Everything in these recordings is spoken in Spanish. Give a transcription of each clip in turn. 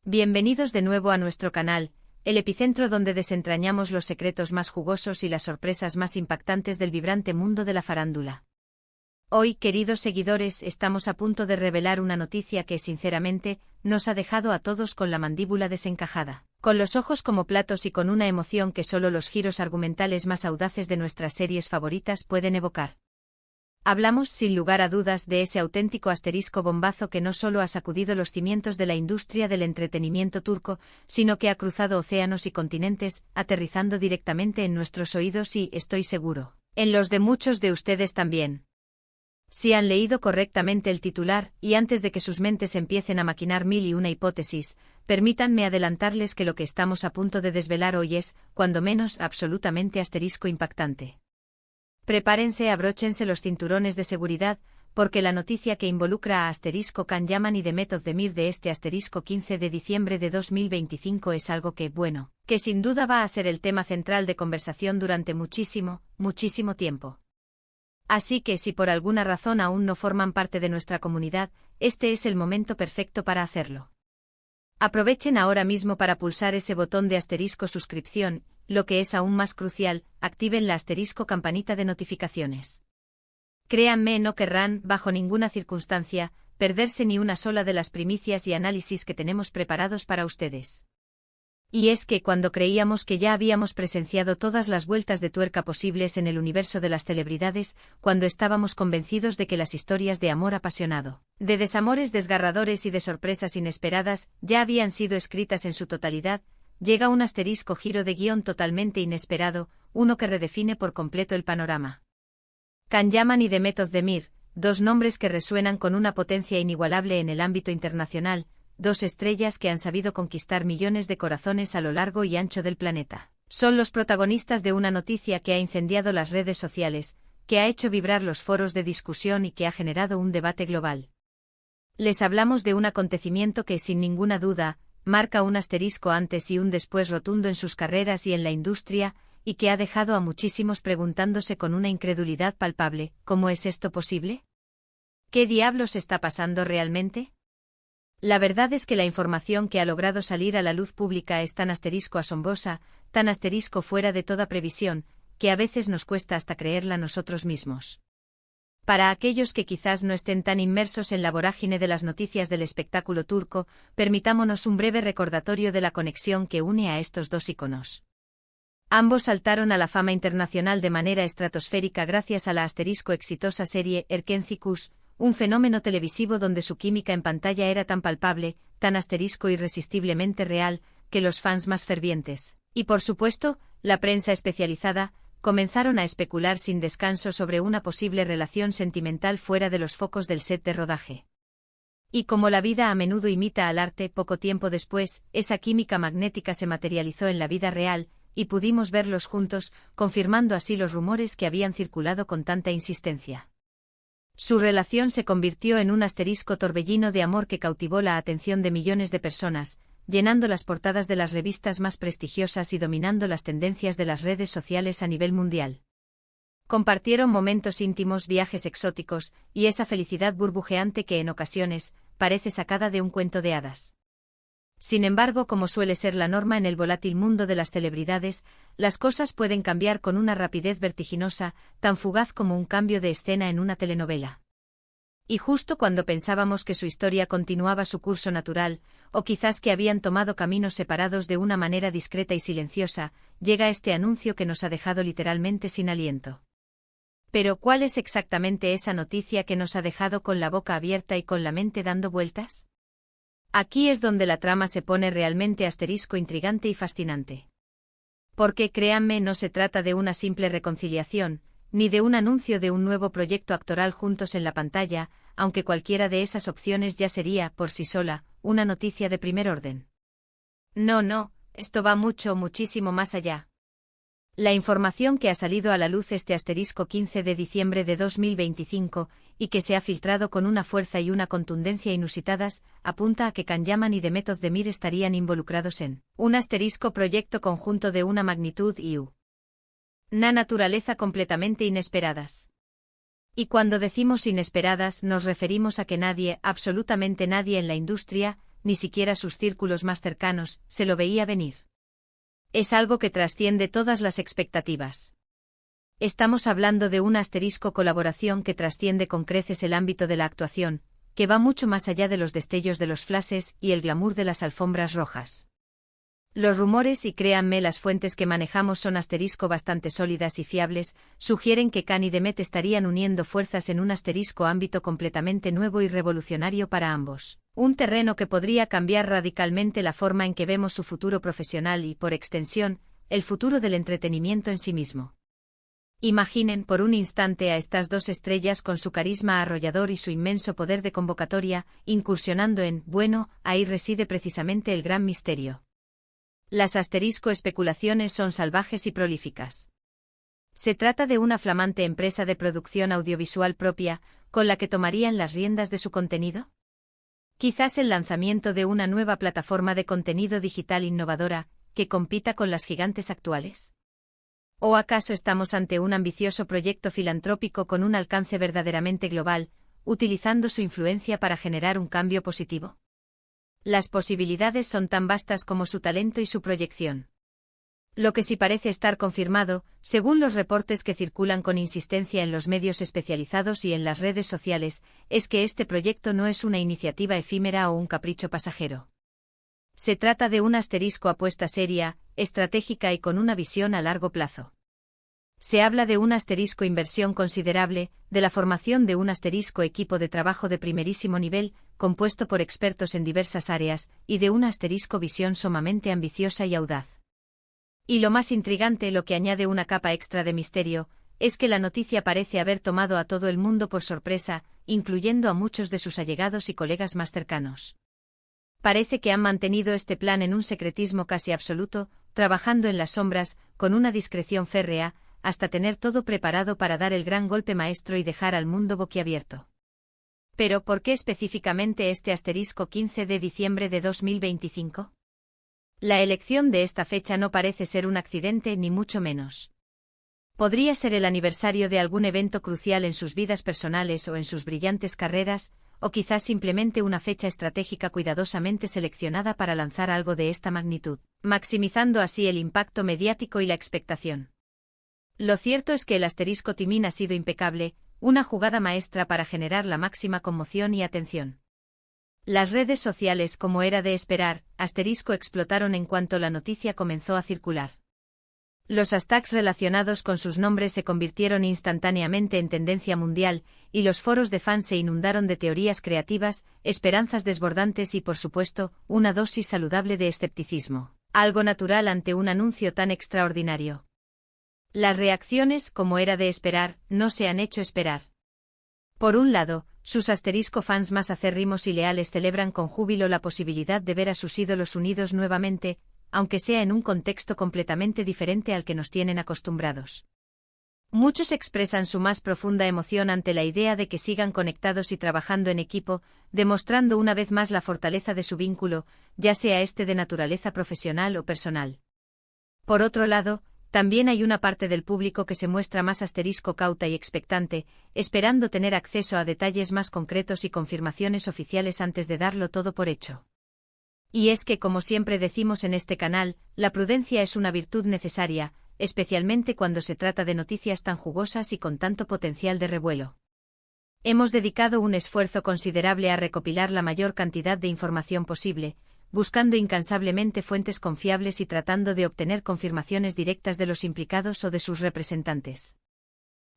Bienvenidos de nuevo a nuestro canal, el epicentro donde desentrañamos los secretos más jugosos y las sorpresas más impactantes del vibrante mundo de la farándula. Hoy, queridos seguidores, estamos a punto de revelar una noticia que, sinceramente, nos ha dejado a todos con la mandíbula desencajada, con los ojos como platos y con una emoción que solo los giros argumentales más audaces de nuestras series favoritas pueden evocar. Hablamos, sin lugar a dudas, de ese auténtico asterisco bombazo que no solo ha sacudido los cimientos de la industria del entretenimiento turco, sino que ha cruzado océanos y continentes, aterrizando directamente en nuestros oídos y, estoy seguro, en los de muchos de ustedes también. Si han leído correctamente el titular, y antes de que sus mentes empiecen a maquinar mil y una hipótesis, permítanme adelantarles que lo que estamos a punto de desvelar hoy es, cuando menos, absolutamente asterisco impactante. Prepárense, abróchense los cinturones de seguridad, porque la noticia que involucra a asterisco Can Yaman y Demet Özdemir de este asterisco 15 de diciembre de 2025 es algo que sin duda va a ser el tema central de conversación durante muchísimo tiempo. Así que si por alguna razón aún no forman parte de nuestra comunidad, este es el momento perfecto para hacerlo. Aprovechen ahora mismo para pulsar ese botón de asterisco suscripción, lo que es aún más crucial, activen la asterisco campanita de notificaciones. Créanme, no querrán, bajo ninguna circunstancia, perderse ni una sola de las primicias y análisis que tenemos preparados para ustedes. Y es que cuando creíamos que ya habíamos presenciado todas las vueltas de tuerca posibles en el universo de las celebridades, cuando estábamos convencidos de que las historias de amor apasionado, de desamores desgarradores y de sorpresas inesperadas, ya habían sido escritas en su totalidad, llega un asterisco giro de guión totalmente inesperado, uno que redefine por completo el panorama. Can Yaman y Demet Özdemir, dos nombres que resuenan con una potencia inigualable en el ámbito internacional, dos estrellas que han sabido conquistar millones de corazones a lo largo y ancho del planeta. Son los protagonistas de una noticia que ha incendiado las redes sociales, que ha hecho vibrar los foros de discusión y que ha generado un debate global. Les hablamos de un acontecimiento que, sin ninguna duda, marca un asterisco antes y un después rotundo en sus carreras y en la industria, y que ha dejado a muchísimos preguntándose con una incredulidad palpable, ¿cómo es esto posible? ¿Qué diablos está pasando realmente? La verdad es que la información que ha logrado salir a la luz pública es tan asterisco asombrosa, tan asterisco fuera de toda previsión, que a veces nos cuesta hasta creerla nosotros mismos. Para aquellos que quizás no estén tan inmersos en la vorágine de las noticias del espectáculo turco, permitámonos un breve recordatorio de la conexión que une a estos dos íconos. Ambos saltaron a la fama internacional de manera estratosférica gracias a la asterisco exitosa serie Erkenci Kuş, un fenómeno televisivo donde su química en pantalla era tan palpable, tan asterisco irresistiblemente real, que los fans más fervientes, y por supuesto, la prensa especializada, comenzaron a especular sin descanso sobre una posible relación sentimental fuera de los focos del set de rodaje. Y como la vida a menudo imita al arte, poco tiempo después, esa química magnética se materializó en la vida real, y pudimos verlos juntos, confirmando así los rumores que habían circulado con tanta insistencia. Su relación se convirtió en un asterisco torbellino de amor que cautivó la atención de millones de personas, llenando las portadas de las revistas más prestigiosas y dominando las tendencias de las redes sociales a nivel mundial. Compartieron momentos íntimos, viajes exóticos, y esa felicidad burbujeante que en ocasiones parece sacada de un cuento de hadas. Sin embargo, como suele ser la norma en el volátil mundo de las celebridades, las cosas pueden cambiar con una rapidez vertiginosa, tan fugaz como un cambio de escena en una telenovela. Y justo cuando pensábamos que su historia continuaba su curso natural, o quizás que habían tomado caminos separados de una manera discreta y silenciosa, llega este anuncio que nos ha dejado literalmente sin aliento. Pero, ¿cuál es exactamente esa noticia que nos ha dejado con la boca abierta y con la mente dando vueltas? Aquí es donde la trama se pone realmente asterisco intrigante y fascinante. Porque créanme, no se trata de una simple reconciliación, ni de un anuncio de un nuevo proyecto actoral juntos en la pantalla, aunque cualquiera de esas opciones ya sería, por sí sola, una noticia de primer orden. No, esto va muchísimo más allá. La información que ha salido a la luz este asterisco 15 de diciembre de 2025, y que se ha filtrado con una fuerza y una contundencia inusitadas, apunta a que Can Yaman y Demet Özdemir estarían involucrados en un asterisco proyecto conjunto de una magnitud y una naturaleza completamente inesperadas. Y cuando decimos inesperadas nos referimos a que nadie, absolutamente nadie en la industria, ni siquiera sus círculos más cercanos, se lo veía venir. Es algo que trasciende todas las expectativas. Estamos hablando de una asterisco colaboración que trasciende con creces el ámbito de la actuación, que va mucho más allá de los destellos de los flashes y el glamour de las alfombras rojas. Los rumores, y créanme, las fuentes que manejamos son asterisco bastante sólidas y fiables, sugieren que Khan y Demet estarían uniendo fuerzas en un asterisco ámbito completamente nuevo y revolucionario para ambos. Un terreno que podría cambiar radicalmente la forma en que vemos su futuro profesional y, por extensión, el futuro del entretenimiento en sí mismo. Imaginen por un instante a estas dos estrellas con su carisma arrollador y su inmenso poder de convocatoria, incursionando en, bueno, ahí reside precisamente el gran misterio. Las asterisco especulaciones son salvajes y prolíficas. Se trata de una flamante empresa de producción audiovisual propia, con la que tomarían las riendas de su contenido. Quizás el lanzamiento de una nueva plataforma de contenido digital innovadora, que compita con las gigantes actuales. ¿O acaso estamos ante un ambicioso proyecto filantrópico con un alcance verdaderamente global, utilizando su influencia para generar un cambio positivo? Las posibilidades son tan vastas como su talento y su proyección. Lo que sí parece estar confirmado, según los reportes que circulan con insistencia en los medios especializados y en las redes sociales, es que este proyecto no es una iniciativa efímera o un capricho pasajero. Se trata de un asterisco apuesta seria, estratégica y con una visión a largo plazo. Se habla de un asterisco inversión considerable, de la formación de un asterisco equipo de trabajo de primerísimo nivel, compuesto por expertos en diversas áreas, y de una asterisco visión sumamente ambiciosa y audaz. Y lo más intrigante, lo que añade una capa extra de misterio, es que la noticia parece haber tomado a todo el mundo por sorpresa, incluyendo a muchos de sus allegados y colegas más cercanos. Parece que han mantenido este plan en un secretismo casi absoluto, trabajando en las sombras, con una discreción férrea, hasta tener todo preparado para dar el gran golpe maestro y dejar al mundo boquiabierto. Pero, ¿por qué específicamente este asterisco 15 de diciembre de 2025? La elección de esta fecha no parece ser un accidente ni mucho menos. Podría ser el aniversario de algún evento crucial en sus vidas personales o en sus brillantes carreras, o quizás simplemente una fecha estratégica cuidadosamente seleccionada para lanzar algo de esta magnitud, maximizando así el impacto mediático y la expectación. Lo cierto es que el asterisco Timín ha sido impecable, una jugada maestra para generar la máxima conmoción y atención. Las redes sociales, como era de esperar, asterisco explotaron en cuanto la noticia comenzó a circular. Los hashtags relacionados con sus nombres se convirtieron instantáneamente en tendencia mundial, y los foros de fans se inundaron de teorías creativas, esperanzas desbordantes y, por supuesto, una dosis saludable de escepticismo, algo natural ante un anuncio tan extraordinario. Las reacciones, como era de esperar, no se han hecho esperar. Por un lado, sus asterisco fans más acérrimos y leales celebran con júbilo la posibilidad de ver a sus ídolos unidos nuevamente, aunque sea en un contexto completamente diferente al que nos tienen acostumbrados. Muchos expresan su más profunda emoción ante la idea de que sigan conectados y trabajando en equipo, demostrando una vez más la fortaleza de su vínculo, ya sea este de naturaleza profesional o personal. Por otro lado, también hay una parte del público que se muestra más asterisco cauta y expectante, esperando tener acceso a detalles más concretos y confirmaciones oficiales antes de darlo todo por hecho. Y es que, como siempre decimos en este canal, la prudencia es una virtud necesaria, especialmente cuando se trata de noticias tan jugosas y con tanto potencial de revuelo. Hemos dedicado un esfuerzo considerable a recopilar la mayor cantidad de información posible, buscando incansablemente fuentes confiables y tratando de obtener confirmaciones directas de los implicados o de sus representantes.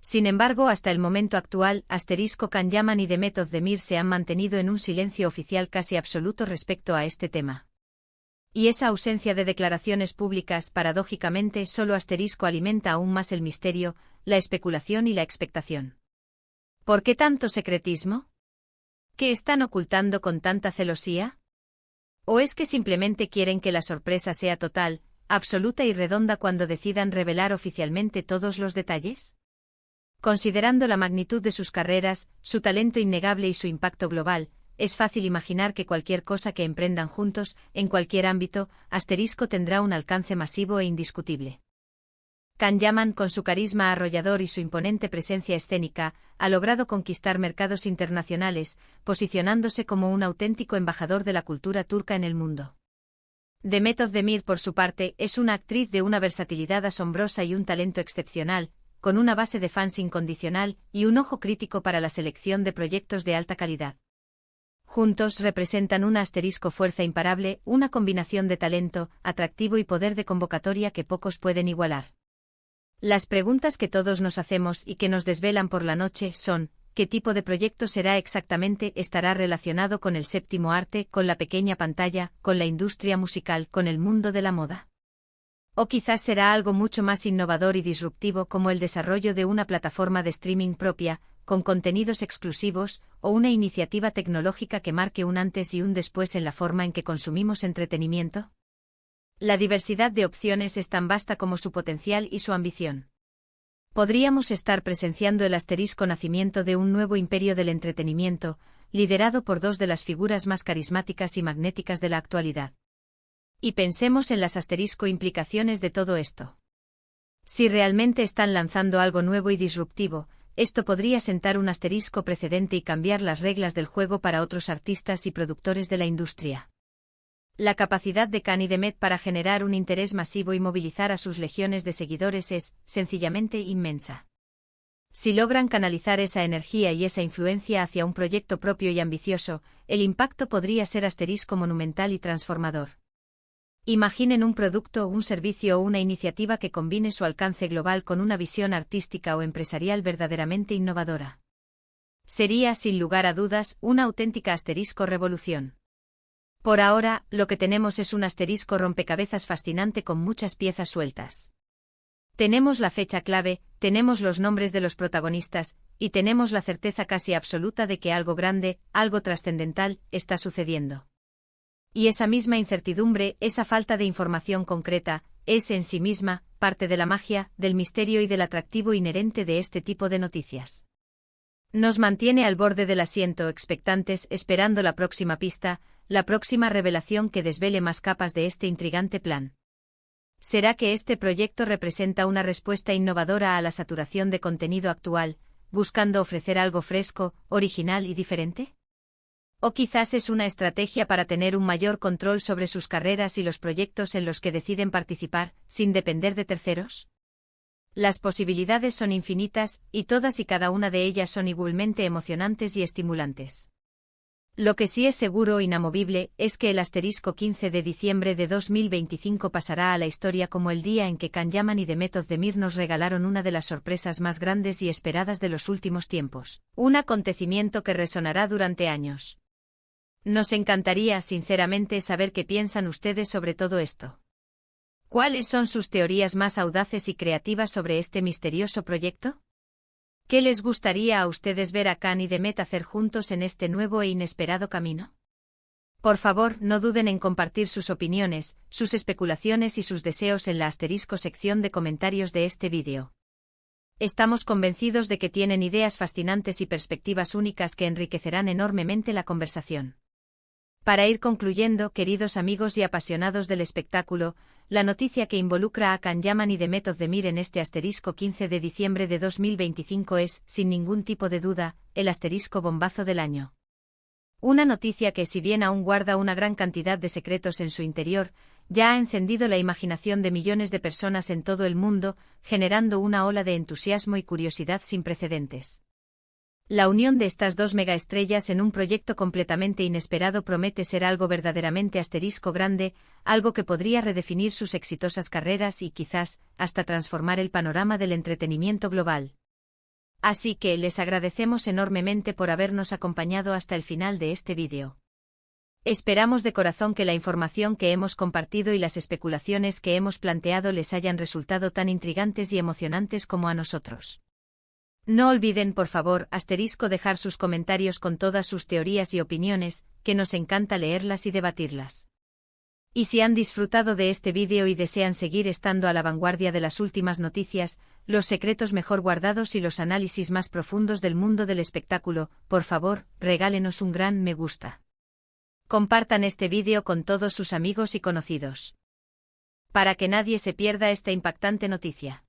Sin embargo, hasta el momento actual, asterisco Khan Yaman y Demet Özdemir se han mantenido en un silencio oficial casi absoluto respecto a este tema. Y esa ausencia de declaraciones públicas, paradójicamente, solo asterisco alimenta aún más el misterio, la especulación y la expectación. ¿Por qué tanto secretismo? ¿Qué están ocultando con tanta celosía? ¿O es que simplemente quieren que la sorpresa sea total, absoluta y redonda cuando decidan revelar oficialmente todos los detalles? Considerando la magnitud de sus carreras, su talento innegable y su impacto global, es fácil imaginar que cualquier cosa que emprendan juntos, en cualquier ámbito, asterisco tendrá un alcance masivo e indiscutible. Can Yaman, con su carisma arrollador y su imponente presencia escénica, ha logrado conquistar mercados internacionales, posicionándose como un auténtico embajador de la cultura turca en el mundo. Demet Özdemir, por su parte, es una actriz de una versatilidad asombrosa y un talento excepcional, con una base de fans incondicional y un ojo crítico para la selección de proyectos de alta calidad. Juntos representan una asterisco fuerza imparable, una combinación de talento, atractivo y poder de convocatoria que pocos pueden igualar. Las preguntas que todos nos hacemos y que nos desvelan por la noche son: ¿qué tipo de proyecto será exactamente? ¿Estará relacionado con el séptimo arte, con la pequeña pantalla, con la industria musical, con el mundo de la moda? O quizás será algo mucho más innovador y disruptivo, como el desarrollo de una plataforma de streaming propia, con contenidos exclusivos, o una iniciativa tecnológica que marque un antes y un después en la forma en que consumimos entretenimiento. La diversidad de opciones es tan vasta como su potencial y su ambición. Podríamos estar presenciando el asterisco nacimiento de un nuevo imperio del entretenimiento, liderado por dos de las figuras más carismáticas y magnéticas de la actualidad. Y pensemos en las asterisco implicaciones de todo esto. Si realmente están lanzando algo nuevo y disruptivo, esto podría sentar un asterisco precedente y cambiar las reglas del juego para otros artistas y productores de la industria. La capacidad de Can y Demet para generar un interés masivo y movilizar a sus legiones de seguidores es, sencillamente, inmensa. Si logran canalizar esa energía y esa influencia hacia un proyecto propio y ambicioso, el impacto podría ser asterisco monumental y transformador. Imaginen un producto, un servicio o una iniciativa que combine su alcance global con una visión artística o empresarial verdaderamente innovadora. Sería, sin lugar a dudas, una auténtica asterisco revolución. Por ahora, lo que tenemos es un asterisco rompecabezas fascinante con muchas piezas sueltas. Tenemos la fecha clave, tenemos los nombres de los protagonistas, y tenemos la certeza casi absoluta de que algo grande, algo trascendental, está sucediendo. Y esa misma incertidumbre, esa falta de información concreta, es en sí misma parte de la magia, del misterio y del atractivo inherente de este tipo de noticias. Nos mantiene al borde del asiento, expectantes, esperando la próxima pista, la próxima revelación que desvele más capas de este intrigante plan. ¿Será que este proyecto representa una respuesta innovadora a la saturación de contenido actual, buscando ofrecer algo fresco, original y diferente? ¿O quizás es una estrategia para tener un mayor control sobre sus carreras y los proyectos en los que deciden participar, sin depender de terceros? Las posibilidades son infinitas, y todas y cada una de ellas son igualmente emocionantes y estimulantes. Lo que sí es seguro e inamovible es que el asterisco 15 de diciembre de 2025 pasará a la historia como el día en que Can Yaman y Demet Özdemir nos regalaron una de las sorpresas más grandes y esperadas de los últimos tiempos, un acontecimiento que resonará durante años. Nos encantaría, sinceramente, saber qué piensan ustedes sobre todo esto. ¿Cuáles son sus teorías más audaces y creativas sobre este misterioso proyecto? ¿Qué les gustaría a ustedes ver a Can y Demet hacer juntos en este nuevo e inesperado camino? Por favor, no duden en compartir sus opiniones, sus especulaciones y sus deseos en la asterisco sección de comentarios de este vídeo. Estamos convencidos de que tienen ideas fascinantes y perspectivas únicas que enriquecerán enormemente la conversación. Para ir concluyendo, queridos amigos y apasionados del espectáculo, la noticia que involucra a Can Yaman y Demet Özdemir en este asterisco 15 de diciembre de 2025 es, sin ningún tipo de duda, el asterisco bombazo del año. Una noticia que, si bien aún guarda una gran cantidad de secretos en su interior, ya ha encendido la imaginación de millones de personas en todo el mundo, generando una ola de entusiasmo y curiosidad sin precedentes. La unión de estas dos megaestrellas en un proyecto completamente inesperado promete ser algo verdaderamente asterisco grande, algo que podría redefinir sus exitosas carreras y quizás, hasta transformar el panorama del entretenimiento global. Así que les agradecemos enormemente por habernos acompañado hasta el final de este vídeo. Esperamos de corazón que la información que hemos compartido y las especulaciones que hemos planteado les hayan resultado tan intrigantes y emocionantes como a nosotros. No olviden, por favor, dejar sus comentarios con todas sus teorías y opiniones, que nos encanta leerlas y debatirlas. Y si han disfrutado de este vídeo y desean seguir estando a la vanguardia de las últimas noticias, los secretos mejor guardados y los análisis más profundos del mundo del espectáculo, por favor, regálenos un gran me gusta. Compartan este vídeo con todos sus amigos y conocidos, para que nadie se pierda esta impactante noticia.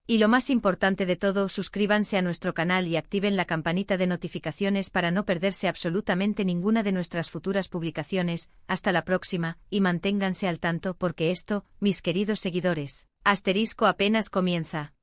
Y lo más importante de todo, suscríbanse a nuestro canal y activen la campanita de notificaciones para no perderse absolutamente ninguna de nuestras futuras publicaciones. Hasta la próxima, y manténganse al tanto porque esto, mis queridos seguidores, asterisco apenas comienza.